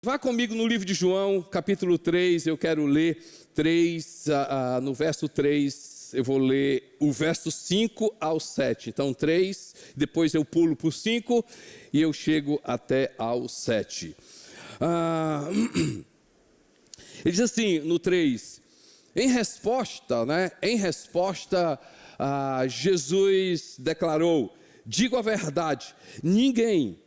Vá comigo no livro de João, capítulo 3, eu quero ler no verso 3, eu vou ler o verso 5 ao 7. Então 3, depois eu pulo para o 5 e eu chego até ao 7. Ele diz assim, no 3, em resposta, Jesus declarou, digo a verdade, ninguém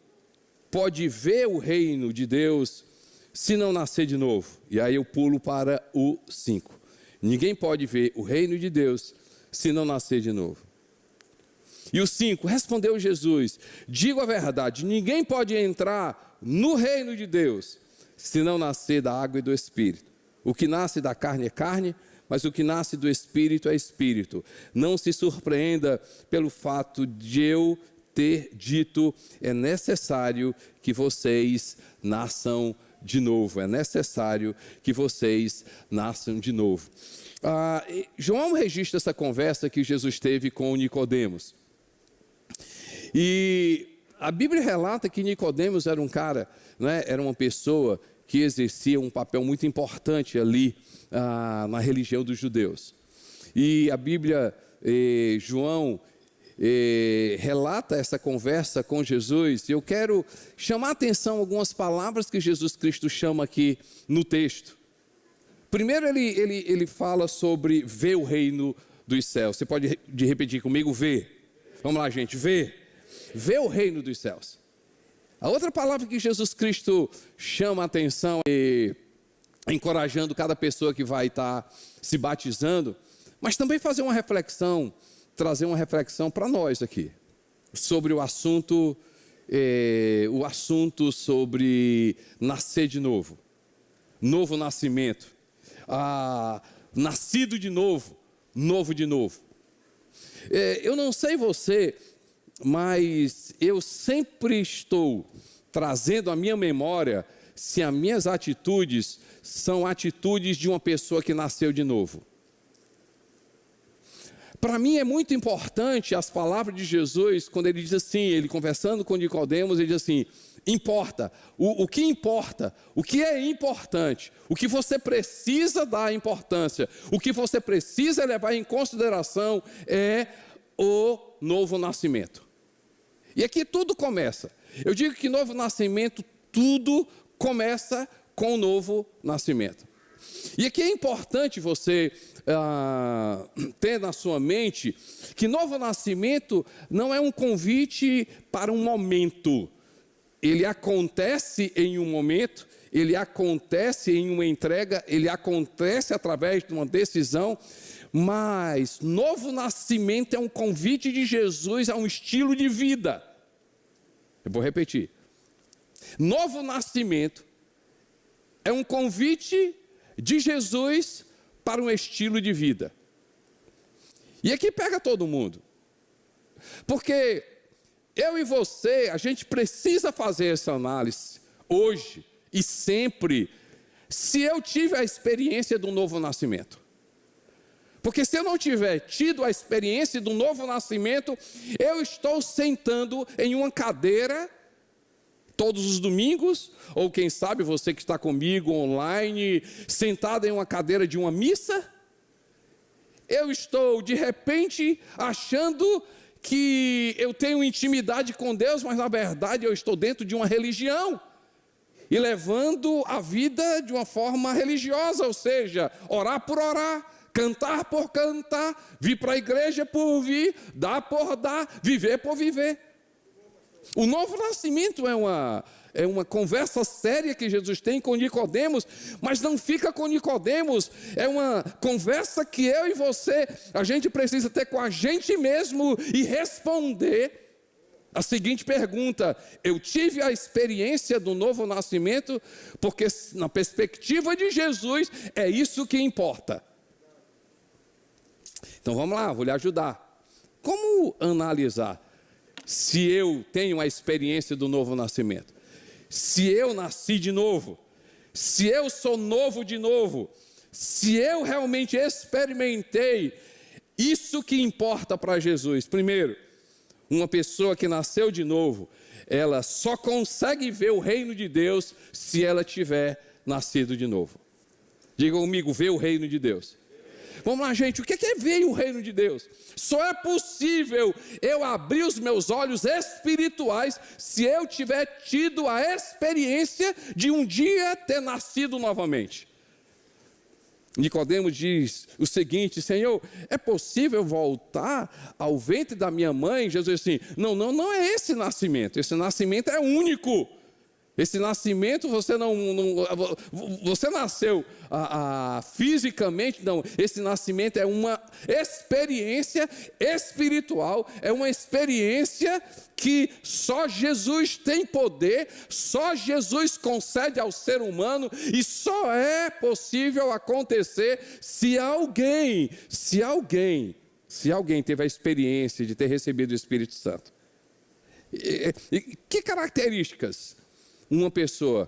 pode ver o reino de Deus se não nascer de novo. E aí eu pulo para o 5. Ninguém pode ver o reino de Deus se não nascer de novo. E o 5, respondeu Jesus, digo a verdade, ninguém pode entrar no reino de Deus se não nascer da água e do Espírito. O que nasce da carne é carne, mas o que nasce do Espírito é Espírito. Não se surpreenda pelo fato de eu ter dito, é necessário que vocês nasçam de novo. É necessário que vocês nasçam de novo. João registra essa conversa que Jesus teve com Nicodemos. E a Bíblia relata que Nicodemos era um cara, era uma pessoa que exercia um papel muito importante ali na religião dos judeus. E a Bíblia, João, relata essa conversa com Jesus. Eu quero chamar a atenção algumas palavras que Jesus Cristo chama aqui no texto. Primeiro ele fala sobre ver o reino dos céus. Você pode repetir comigo, ver. Vamos lá, gente, ver o reino dos céus. A outra palavra que Jesus Cristo chama a atenção, encorajando cada pessoa que vai estar se batizando, mas também fazer uma reflexão, trazer uma reflexão para nós aqui, sobre o assunto sobre nascer de novo, novo nascimento, nascido de novo, novo de novo. Eu não sei você, mas eu sempre estou trazendo à minha memória se as minhas atitudes são atitudes de uma pessoa que nasceu de novo. Para mim é muito importante as palavras de Jesus, quando ele diz assim, ele conversando com Nicodemos, ele diz assim, importa, o que importa, o que é importante, o que você precisa dar importância, o que você precisa levar em consideração é o novo nascimento. E aqui tudo começa. Eu digo que novo nascimento, tudo começa com o novo nascimento. E aqui é importante você ter na sua mente que novo nascimento não é um convite para um momento. Ele acontece em um momento, ele acontece em uma entrega, ele acontece através de uma decisão, mas novo nascimento é um convite de Jesus a um estilo de vida. Eu vou repetir. Novo nascimento é um convite de Jesus para um estilo de vida. E aqui pega todo mundo. Porque eu e você, a gente precisa fazer essa análise hoje e sempre, se eu tive a experiência do novo nascimento. Porque se eu não tiver tido a experiência do novo nascimento, eu estou sentando em uma cadeira todos os domingos, ou quem sabe você que está comigo online, sentado em uma cadeira de uma missa, eu estou de repente achando que eu tenho intimidade com Deus, mas na verdade eu estou dentro de uma religião, e levando a vida de uma forma religiosa, ou seja, orar por orar, cantar por cantar, vir para a igreja por vir, dar por dar, viver por viver. O novo nascimento é uma conversa séria que Jesus tem com Nicodemos, mas não fica com Nicodemos, é uma conversa que eu e você, a gente precisa ter com a gente mesmo e responder a seguinte pergunta: eu tive a experiência do novo nascimento, porque na perspectiva de Jesus é isso que importa. Então vamos lá, vou lhe ajudar. Como analisar se eu tenho a experiência do novo nascimento? Se eu nasci de novo? Se eu sou novo de novo? Se eu realmente experimentei isso que importa para Jesus? Primeiro, Uma pessoa que nasceu de novo, ela só consegue ver o reino de Deus se ela tiver nascido de novo. Diga comigo, ver o reino de Deus. Vamos lá, gente, o que é ver o reino de Deus? Só é possível eu abrir os meus olhos espirituais se eu tiver tido a experiência de um dia ter nascido novamente. Nicodemos diz o seguinte: Senhor, é possível voltar ao ventre da minha mãe? Jesus diz assim: não é esse nascimento é único. Esse nascimento você você nasceu fisicamente, não. Esse nascimento é uma experiência espiritual, é uma experiência que só Jesus tem poder, só Jesus concede ao ser humano, e só é possível acontecer se alguém teve a experiência de ter recebido o Espírito Santo. Que características uma pessoa,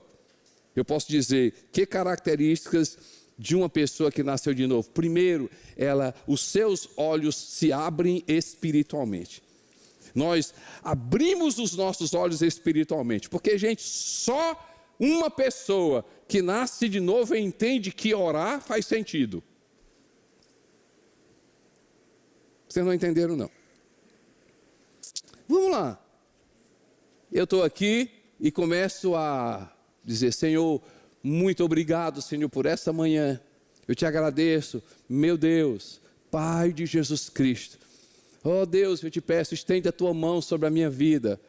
eu posso dizer, que características de uma pessoa que nasceu de novo? Primeiro, os seus olhos se abrem espiritualmente. Nós abrimos os nossos olhos espiritualmente, porque, gente, só uma pessoa que nasce de novo entende que orar faz sentido. Vocês não entenderam, não? Vamos lá. Eu estou aqui e começo a dizer: Senhor, muito obrigado, Senhor, por essa manhã. Eu te agradeço, meu Deus, Pai de Jesus Cristo. Oh Deus, eu te peço, estende a tua mão sobre a minha vida.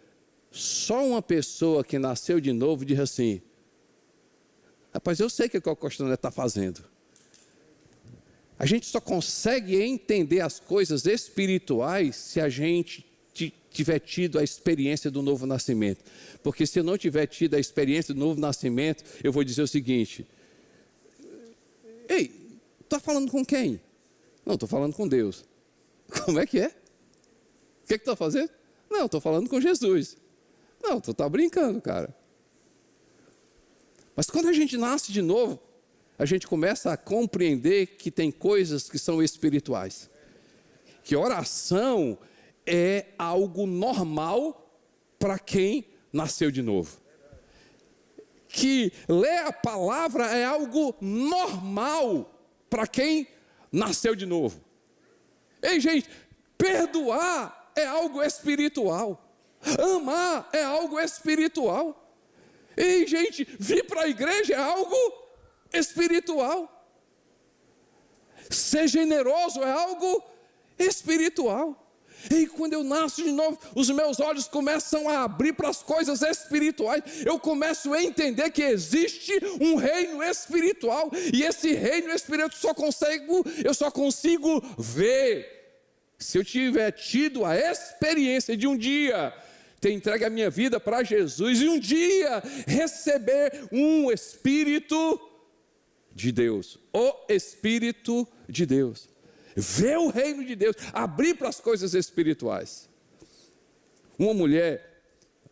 Só uma pessoa que nasceu de novo diz assim: rapaz, eu sei o que o Costanera está fazendo. A gente só consegue entender as coisas espirituais se a gente tiver tido a experiência do novo nascimento. Porque se eu não tiver tido a experiência do novo nascimento, eu vou dizer o seguinte: ei, está falando com quem? Não, estou falando com Deus. Como é que é? O que está fazendo? Não, estou falando com Jesus. Não, tu está brincando, cara. Mas quando a gente nasce de novo, a gente começa a compreender que tem coisas que são espirituais. Que oração é algo normal para quem nasceu de novo. Que ler a palavra é algo normal para quem nasceu de novo. Ei, gente, perdoar é algo espiritual. Amar é algo espiritual. Ei, gente, vir para a igreja é algo espiritual. Ser generoso é algo espiritual. E quando eu nasço de novo, os meus olhos começam a abrir para as coisas espirituais. Eu começo a entender que existe um reino espiritual. E esse reino espiritual eu só consigo ver se eu tiver tido a experiência de um dia ter entregue a minha vida para Jesus e um dia receber um Espírito de Deus. O Espírito de Deus. Ver o reino de Deus, abrir para as coisas espirituais. Uma mulher,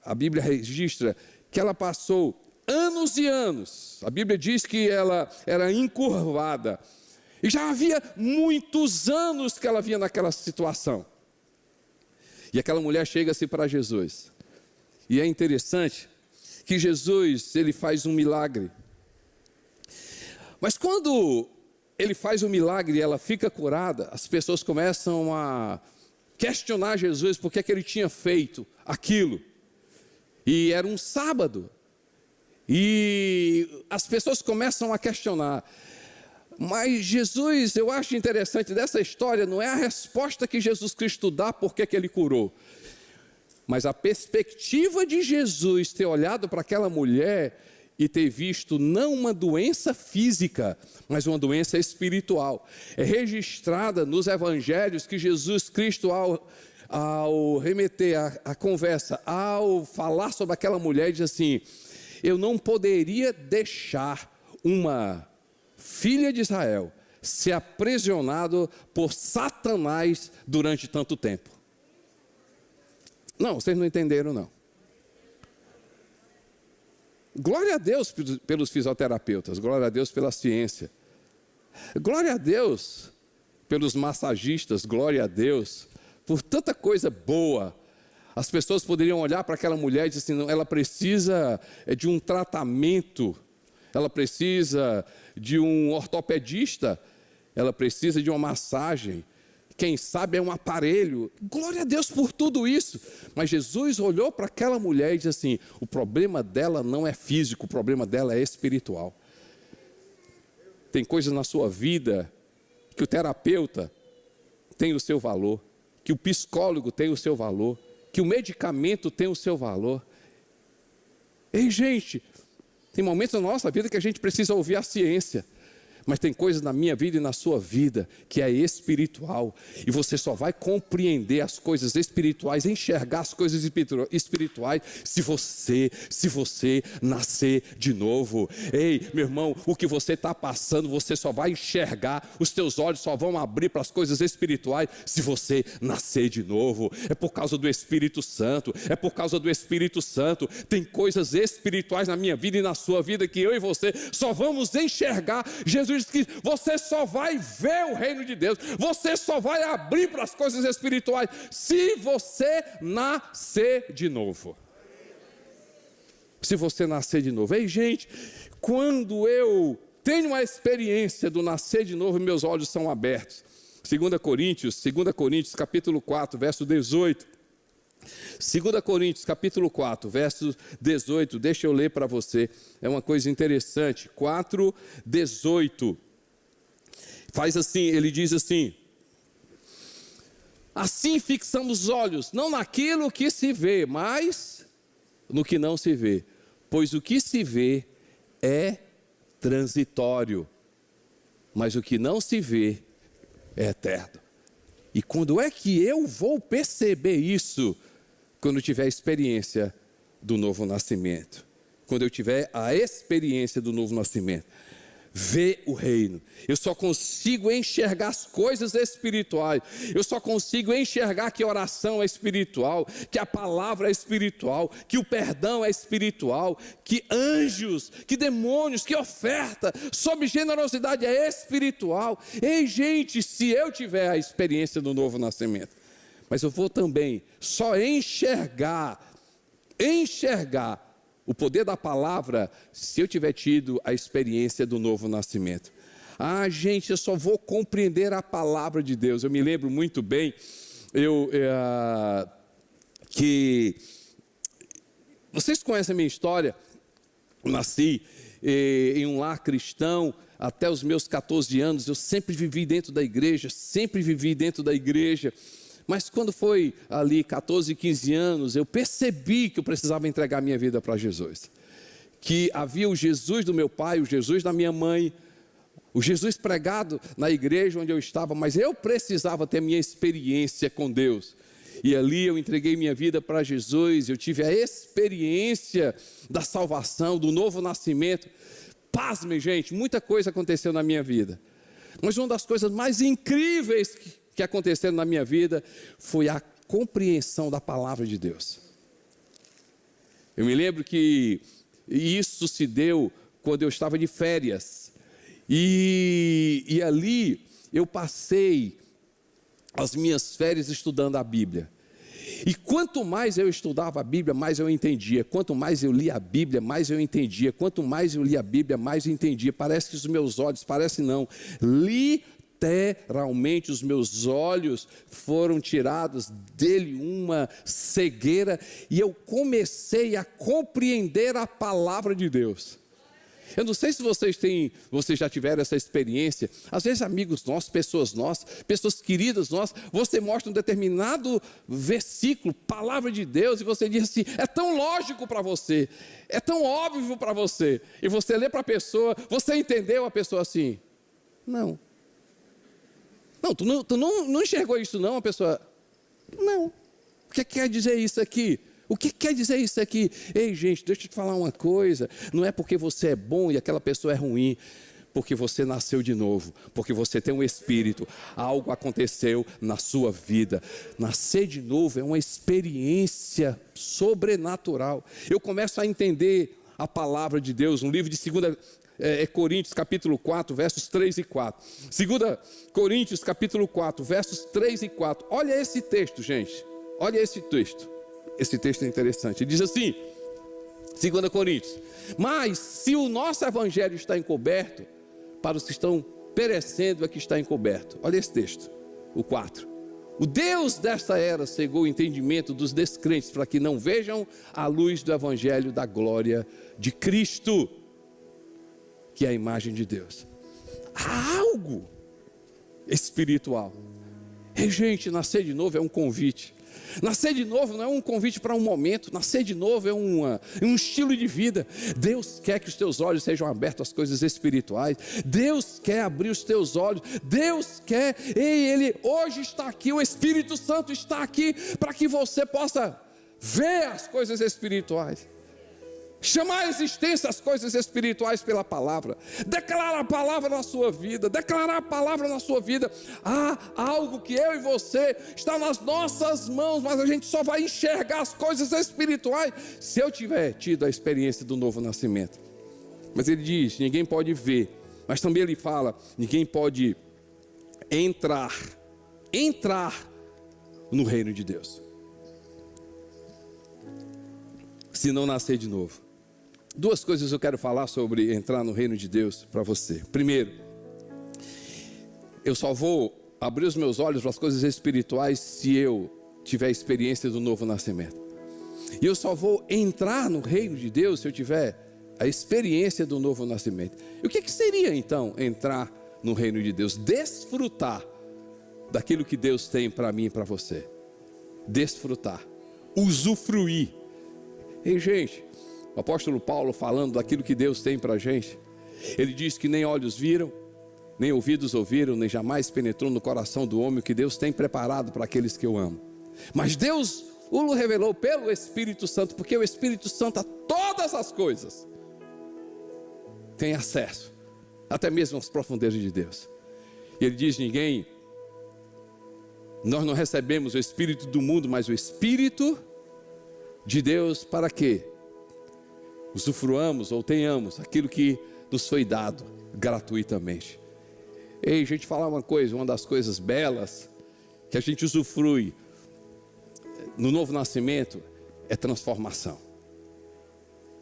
a Bíblia registra que ela passou anos e anos, a Bíblia diz que ela era encurvada, e já havia muitos anos que ela vinha naquela situação. E aquela mulher chega-se para Jesus, e é interessante que Jesus, ele faz um milagre, mas quando ele faz um milagre e ela fica curada, as pessoas começam a questionar Jesus porque é que ele tinha feito aquilo. E era um sábado. E as pessoas começam a questionar. Mas Jesus, eu acho interessante dessa história, não é a resposta que Jesus Cristo dá porque que ele curou. Mas a perspectiva de Jesus ter olhado para aquela mulher e ter visto não uma doença física, mas uma doença espiritual. É registrada nos evangelhos que Jesus Cristo, ao remeter a conversa, ao falar sobre aquela mulher, diz assim: eu não poderia deixar uma filha de Israel ser aprisionada por Satanás durante tanto tempo. Não, vocês não entenderam, não. Glória a Deus pelos fisioterapeutas, glória a Deus pela ciência, glória a Deus pelos massagistas, glória a Deus por tanta coisa boa As pessoas poderiam olhar para aquela mulher e dizer assim, não, ela precisa de um tratamento, ela precisa de um ortopedista, ela precisa de uma massagem, quem sabe é um aparelho. Glória a Deus por tudo isso. Mas Jesus olhou para aquela mulher e disse assim, o problema dela não é físico, o problema dela é espiritual. Tem coisas na sua vida que o terapeuta tem o seu valor, que o psicólogo tem o seu valor, que o medicamento tem o seu valor. Ei, gente, tem momentos na nossa vida que a gente precisa ouvir a ciência, mas tem coisas na minha vida e na sua vida que é espiritual, e você só vai compreender as coisas espirituais, enxergar as coisas espirituais, se você nascer de novo. Ei, meu irmão, o que você está passando, você só vai enxergar, os teus olhos só vão abrir para as coisas espirituais, se você nascer de novo. É por causa do Espírito Santo, é por causa do Espírito Santo. Tem coisas espirituais na minha vida e na sua vida que eu e você só vamos enxergar. Jesus diz que você só vai ver o reino de Deus, você só vai abrir para as coisas espirituais se você nascer de novo. Se você nascer de novo. Ei, gente, quando eu tenho a experiência do nascer de novo, meus olhos são abertos. 2 Coríntios capítulo 4, verso 18. 2 Coríntios capítulo 4, verso 18, deixa eu ler para você, é uma coisa interessante. 4, 18, faz assim, ele diz assim, assim fixamos os olhos, não naquilo que se vê, mas no que não se vê, pois o que se vê é transitório, mas o que não se vê é eterno. E quando é que eu vou perceber isso? Quando eu tiver a experiência do novo nascimento. Quando eu tiver a experiência do novo nascimento. Ver o reino. Eu só consigo enxergar as coisas espirituais. Eu só consigo enxergar que a oração é espiritual, que a palavra é espiritual, que o perdão é espiritual, que anjos, que demônios, que oferta sob generosidade é espiritual. Ei, gente, se eu tiver a experiência do novo nascimento, mas eu vou também só enxergar o poder da palavra se eu tiver tido a experiência do novo nascimento. Ah, gente, eu só vou compreender a palavra de Deus. Eu me lembro muito bem, que vocês conhecem a minha história. Eu nasci em um lar cristão. Até os meus 14 anos, eu sempre vivi dentro da igreja, Mas quando foi ali 14, 15 anos, eu percebi que eu precisava entregar minha vida para Jesus. Que havia o Jesus do meu pai, o Jesus da minha mãe, o Jesus pregado na igreja onde eu estava, mas eu precisava ter minha experiência com Deus. E ali eu entreguei minha vida para Jesus, eu tive a experiência da salvação, do novo nascimento. Pasmem, gente, muita coisa aconteceu na minha vida. Mas uma das coisas mais incríveis que aconteceram na minha vida foi a compreensão da palavra de Deus. Eu me lembro que isso se deu quando eu estava de férias. E ali eu passei as minhas férias estudando a Bíblia. E quanto mais eu estudava a Bíblia, mais eu entendia. Quanto mais eu lia a Bíblia, mais eu entendia. Quanto mais eu lia a Bíblia, mais eu entendia. Parece que os meus olhos, literalmente os meus olhos foram tirados dele uma cegueira. E eu comecei a compreender a palavra de Deus. Eu não sei se vocês já tiveram essa experiência. Às vezes amigos nossos, pessoas queridas nossas, você mostra um determinado versículo, palavra de Deus, e você diz assim, é tão lógico para você, é tão óbvio para você, e você lê para a pessoa, você entendeu a pessoa assim? Não, tu não enxergou isso não? A pessoa, não, o que quer dizer isso aqui? O que quer dizer isso aqui? Ei, gente, deixa eu te falar uma coisa. Não é porque você é bom e aquela pessoa é ruim. Porque você nasceu de novo. Porque você tem um espírito. Algo aconteceu na sua vida. Nascer de novo é uma experiência sobrenatural. Eu começo a entender a palavra de Deus. No livro de 2 Coríntios, capítulo 4, versos 3 e 4. 2 Coríntios, capítulo 4, versos 3 e 4. Olha esse texto, gente. Olha esse texto. esse texto é interessante. Ele diz assim, 2 Coríntios: mas se o nosso evangelho está encoberto, para os que estão perecendo é que está encoberto. Olha esse texto, o 4. O Deus desta era cegou o entendimento dos descrentes, para que não vejam a luz do evangelho da glória de Cristo, que é a imagem de Deus. Há algo espiritual. E, gente, nascer de novo é um convite. Nascer de novo não é um convite para um momento. Nascer de novo é um estilo de vida. Deus quer que os teus olhos sejam abertos às coisas espirituais. Deus quer abrir os teus olhos. Deus quer, Ele hoje está aqui, o Espírito Santo está aqui para que você possa ver as coisas espirituais, chamar à existência as coisas espirituais pela palavra, declarar a palavra na sua vida, declarar a palavra na sua vida. Há algo que eu e você está nas nossas mãos, mas a gente só vai enxergar as coisas espirituais se eu tiver tido a experiência do novo nascimento. Mas ele diz, ninguém pode ver, mas também ele fala, ninguém pode entrar no reino de Deus, se não nascer de novo. Duas coisas eu quero falar sobre entrar no reino de Deus para você. Primeiro, eu só vou abrir os meus olhos para as coisas espirituais se eu tiver a experiência do novo nascimento. E eu só vou entrar no reino de Deus se eu tiver a experiência do novo nascimento. E o que seria então entrar no reino de Deus? Desfrutar daquilo que Deus tem para mim e para você. Desfrutar, usufruir. Ei, gente, o apóstolo Paulo falando daquilo que Deus tem para a gente, ele diz que nem olhos viram, nem ouvidos ouviram, nem jamais penetrou no coração do homem o que Deus tem preparado para aqueles que o amam. Mas Deus o revelou pelo Espírito Santo, porque o Espírito Santo a todas as coisas tem acesso, até mesmo às profundezas de Deus. E ele diz, nós não recebemos o Espírito do mundo, mas o Espírito de Deus, para quê? Usufruamos ou tenhamos aquilo que nos foi dado gratuitamente. Ei, gente, falar uma coisa, uma das coisas belas que a gente usufrui no novo nascimento é transformação.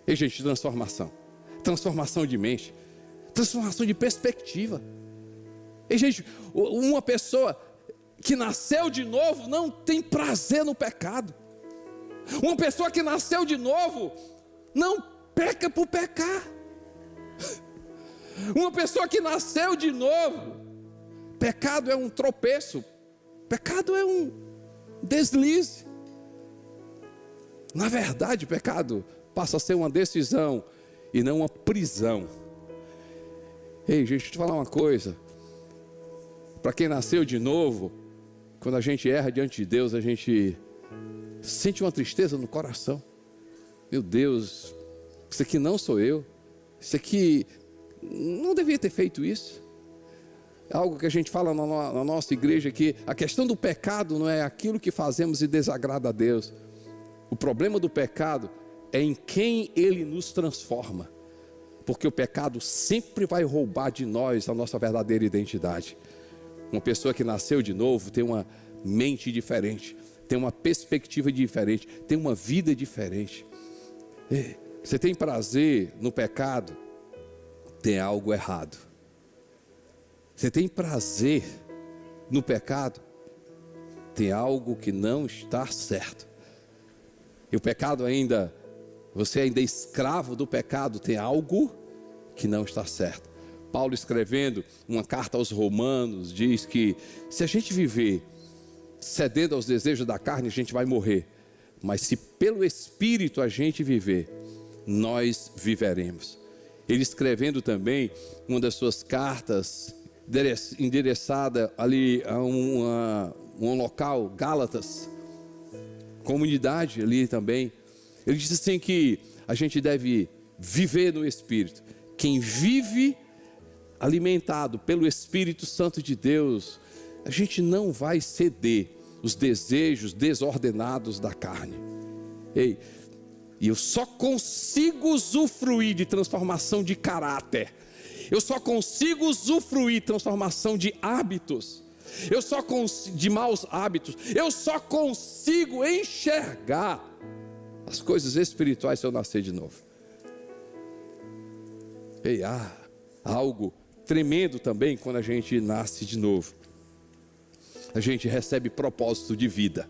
Ei, gente, transformação de mente, transformação de perspectiva. Ei, gente, uma pessoa que nasceu de novo não tem prazer no pecado. Uma pessoa que nasceu de novo não peca por pecar. Uma pessoa que nasceu de novo, pecado é um tropeço, pecado é um deslize. Na verdade, pecado passa a ser uma decisão e não uma prisão. Ei, gente, deixa eu te falar uma coisa. Para quem nasceu de novo, quando a gente erra diante de Deus, a gente sente uma tristeza no coração. Meu Deus, isso aqui não sou eu. Isso aqui não devia ter feito isso. É algo que a gente fala na nossa igreja, que a questão do pecado não é aquilo que fazemos e desagrada a Deus. O problema do pecado é em quem ele nos transforma. Porque o pecado sempre vai roubar de nós a nossa verdadeira identidade. Uma pessoa que nasceu de novo tem uma mente diferente, tem uma perspectiva diferente, tem uma vida diferente. Você tem prazer no pecado, tem algo errado. Você tem prazer no pecado, tem algo que não está certo. E o pecado ainda, você ainda é escravo do pecado, tem algo que não está certo. Paulo, escrevendo uma carta aos Romanos, diz que se a gente viver cedendo aos desejos da carne, a gente vai morrer. Mas se pelo Espírito a gente viver, nós viveremos. Ele escrevendo também uma das suas cartas, endereçada ali a um local, Gálatas, comunidade ali também. Ele diz assim que a gente deve viver no Espírito. Quem vive alimentado pelo Espírito Santo de Deus, a gente não vai ceder os desejos desordenados da carne. Ei, e eu só consigo usufruir de transformação de caráter, eu só consigo usufruir de transformação de hábitos, de maus hábitos, eu só consigo enxergar as coisas espirituais se eu nascer de novo. E há algo tremendo também quando a gente nasce de novo. A gente recebe propósito de vida.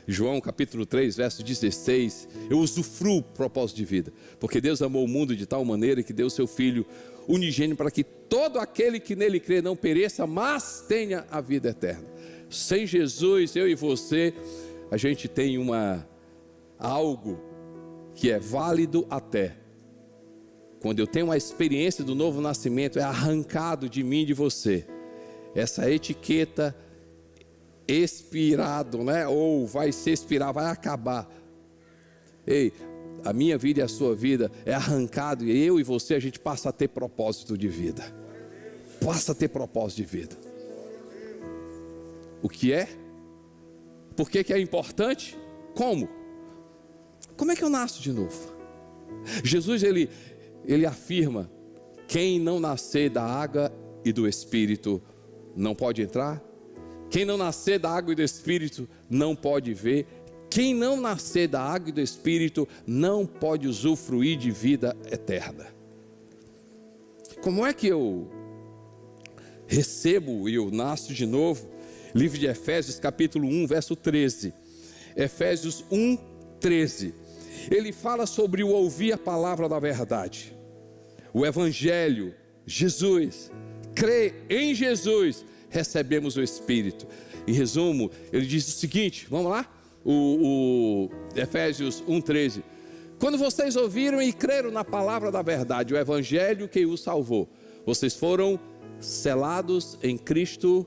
João capítulo 3, verso 16, eu usufruo propósito de vida, porque Deus amou o mundo de tal maneira que deu o seu Filho unigênito para que todo aquele que nele crê não pereça, mas tenha a vida eterna. Sem Jesus, eu e você, a gente tem algo que é válido até. Quando eu tenho uma experiência do novo nascimento, é arrancado de mim e de você essa etiqueta expirado, né? Ou vai se expirar, vai acabar. Ei, a minha vida e a sua vida é arrancado, e eu e você, a gente passa a ter propósito de vida. Passa a ter propósito de vida. O que é? Por que é importante? Como? Como é que eu nasço de novo? Jesus, ele afirma: quem não nascer da água e do Espírito não pode entrar. Quem não nascer da água e do Espírito não pode ver. Quem não nascer da água e do Espírito não pode usufruir de vida eterna. Como é que eu recebo e eu nasço de novo? Livro de Efésios capítulo 1, verso 13. Efésios 1, 13. Ele fala sobre o ouvir a palavra da verdade, o Evangelho, Jesus. Crê em Jesus, recebemos o Espírito. Em resumo, ele diz o seguinte, vamos lá? O Efésios 1,13. Quando vocês ouviram e creram na palavra da verdade, o Evangelho que os salvou, vocês foram selados em Cristo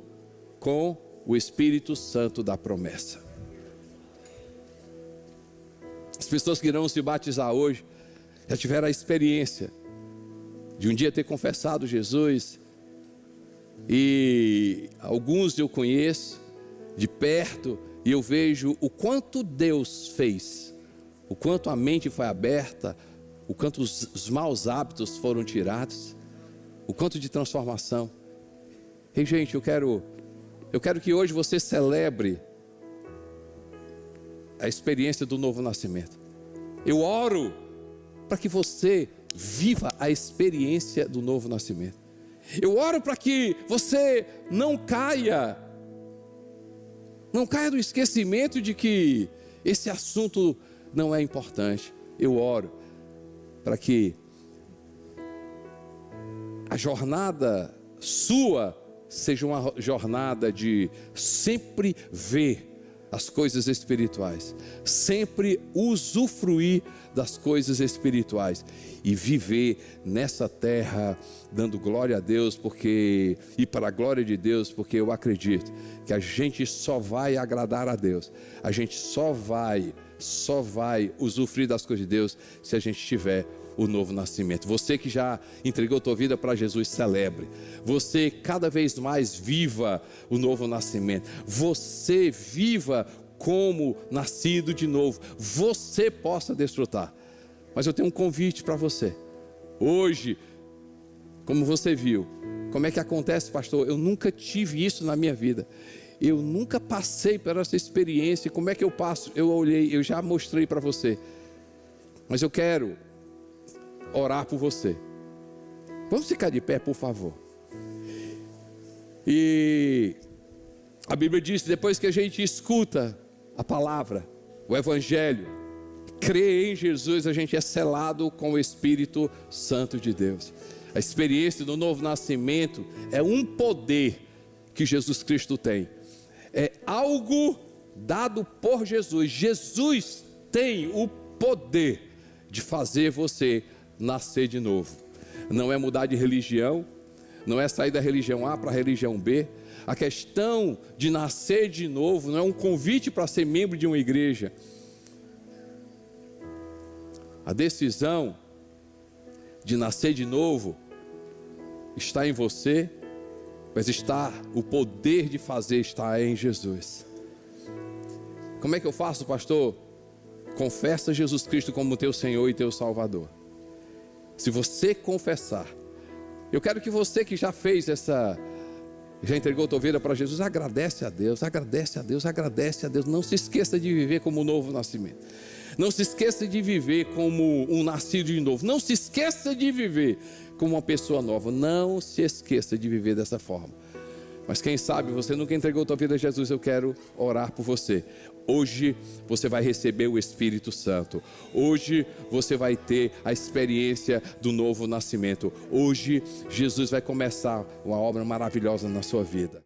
com o Espírito Santo da promessa. As pessoas que irão se batizar hoje já tiveram a experiência de um dia ter confessado Jesus, e alguns eu conheço de perto, e eu vejo o quanto Deus fez, o quanto a mente foi aberta, o quanto os maus hábitos foram tirados, o quanto de transformação. E gente, eu quero que hoje você celebre a experiência do novo nascimento. Eu oro para que você viva a experiência do novo nascimento. Eu oro para que você não caia no esquecimento de que esse assunto não é importante. Eu oro para que a jornada sua seja uma jornada de sempre ver as coisas espirituais, sempre usufruir das coisas espirituais e viver nessa terra dando glória a Deus, e para a glória de Deus, porque eu acredito que a gente só vai agradar a Deus, a gente só vai usufruir das coisas de Deus se a gente tiver o novo nascimento. Você que já entregou tua vida para Jesus, celebre. Você cada vez mais viva o novo nascimento. Você viva como nascido de novo. Você possa desfrutar. Mas eu tenho um convite para você. Hoje, como você viu, como é que acontece, pastor? Eu nunca tive isso na minha vida. Eu nunca passei por essa experiência. Como é que eu passo? Eu olhei, eu já mostrei para você. Mas eu quero orar por você. Vamos ficar de pé, por favor. E a Bíblia diz que depois que a gente escuta a palavra, o Evangelho, crê em Jesus, a gente é selado com o Espírito Santo de Deus. A experiência do novo nascimento é um poder que Jesus Cristo tem. É algo dado por Jesus. Jesus tem o poder de fazer você nascer de novo. Não é mudar de religião, não é sair da religião A para a religião B. A questão de nascer de novo não é um convite para ser membro de uma igreja. A decisão de nascer de novo está em você, mas o poder de fazer está em Jesus. Como é que eu faço, pastor? Confessa Jesus Cristo como teu Senhor e teu Salvador. Se você confessar, eu quero que você que já fez Já entregou tua vida para Jesus? Agradece a Deus, agradece a Deus, agradece a Deus. Não se esqueça de viver como um novo nascimento. Não se esqueça de viver como um nascido de novo. Não se esqueça de viver como uma pessoa nova. Não se esqueça de viver dessa forma. Mas quem sabe você nunca entregou tua vida a Jesus, eu quero orar por você. Hoje você vai receber o Espírito Santo. Hoje você vai ter a experiência do novo nascimento. Hoje Jesus vai começar uma obra maravilhosa na sua vida.